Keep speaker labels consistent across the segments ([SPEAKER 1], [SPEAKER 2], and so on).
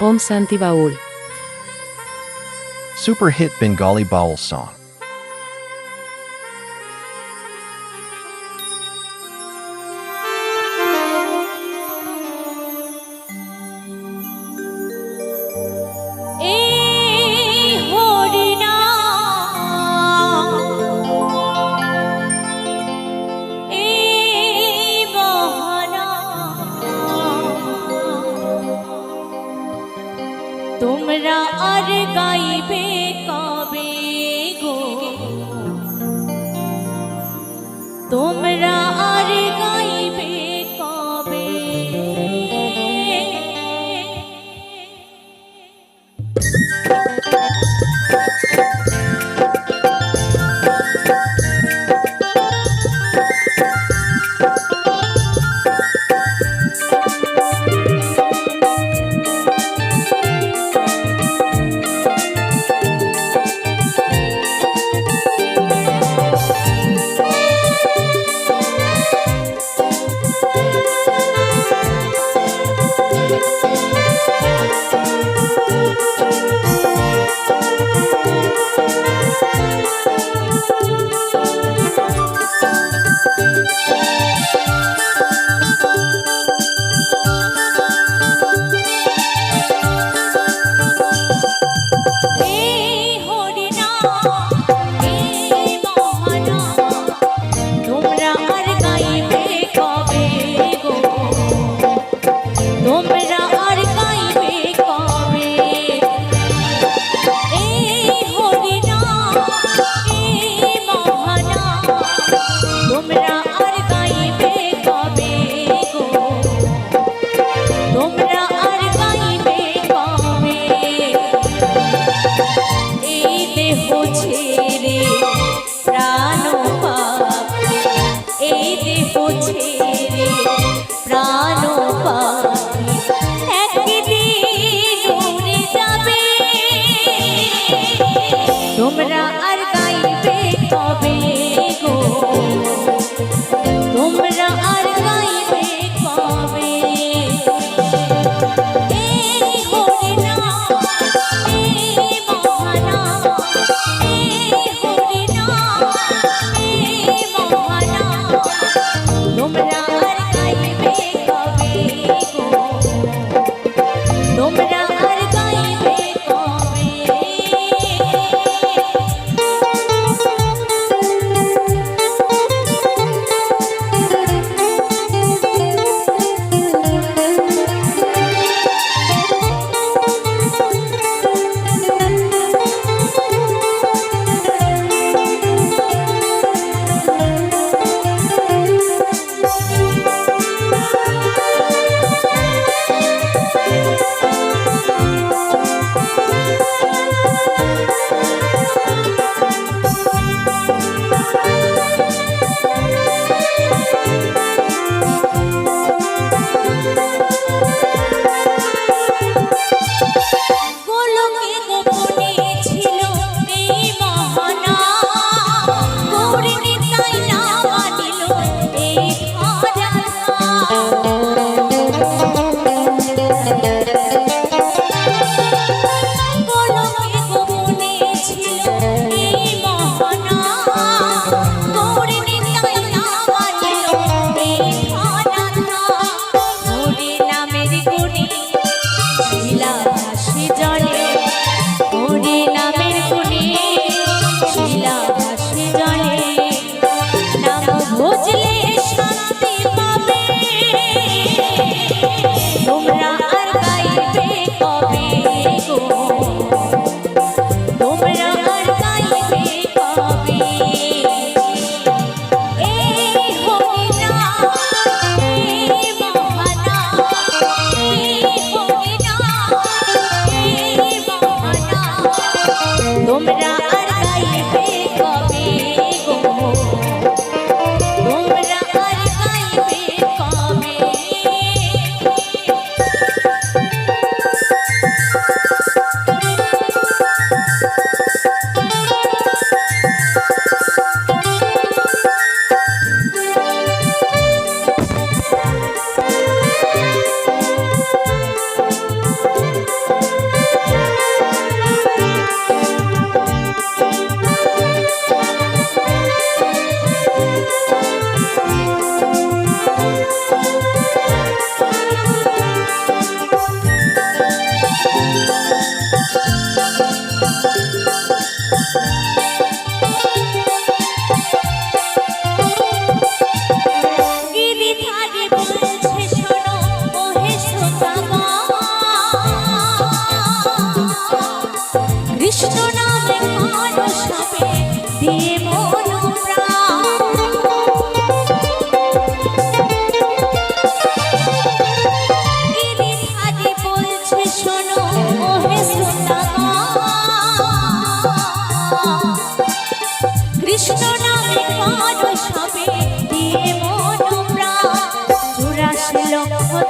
[SPEAKER 1] Om Santi Baul.
[SPEAKER 2] Super hit Bengali Baul song.
[SPEAKER 3] তোমরা আর গাইবে কবে গো, তোমরা আর গাইবে কবে।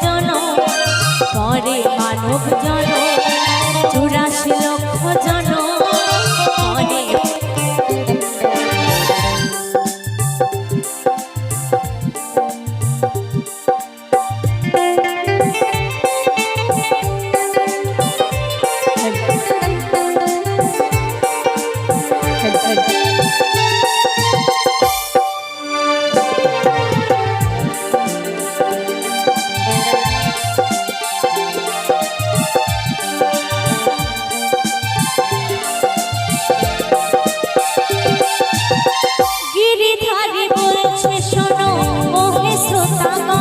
[SPEAKER 3] জন পরে মানব জন 84 লক্ষ জন পরে গিরিধারী বলছে শোনো ওহে শ্রোতাগণ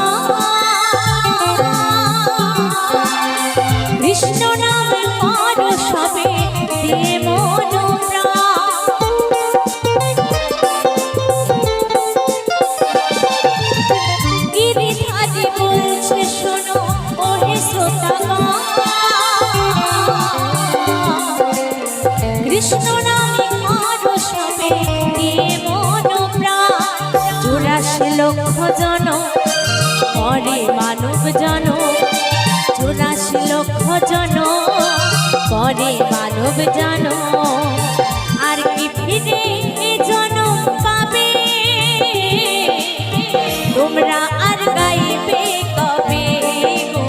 [SPEAKER 3] কৃষ্ণ নামে করো সবে দিয়ে মন গিরিধারী বলছে শোনো ওহে শ্রোতাগণ কৃষ্ণ নামে করো সবে দিয়ে মন 84 লক্ষ জন পরে মানব জন 84 লক্ষ জন পরে মানব জন আর কি ফিরে এ জনম পাবে তোমরা আর গাইবে কবে গো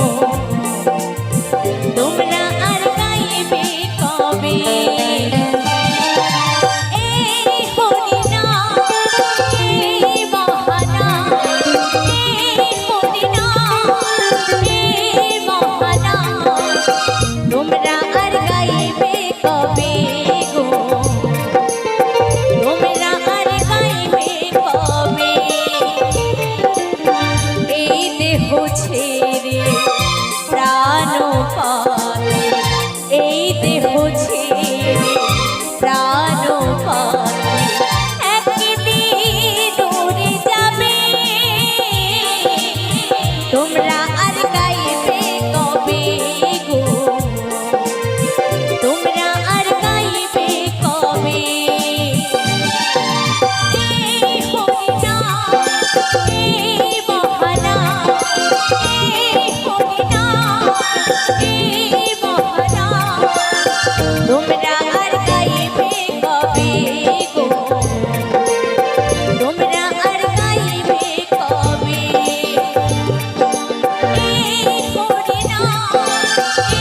[SPEAKER 3] তোমরা আর গাইবে কবে তোমরা আর গাইবে কবে গো তোমরা আর গাইবে কবে এই দেহ ছেড়ে প্রাণ পাতে এই দেহ ছেড়ে প্রাণ পাতে একদিন উড়ে যাবে তোমরা আর গাইবে কবে গো তোমরা আর গাইবে কবে এই হরিনাম এই মহানাম এই হরিনাম এই মহানাম তোমরা আর গাইবে কবে গো তোমরা আর গাইবে কবে এই হরিনাম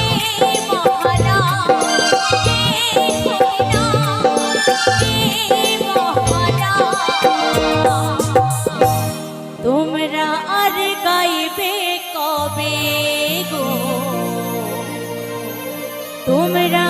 [SPEAKER 3] এই মহানাম এই হরিনাম এই মহানাম তোমরা আর গাইবে কবে গো তোমরা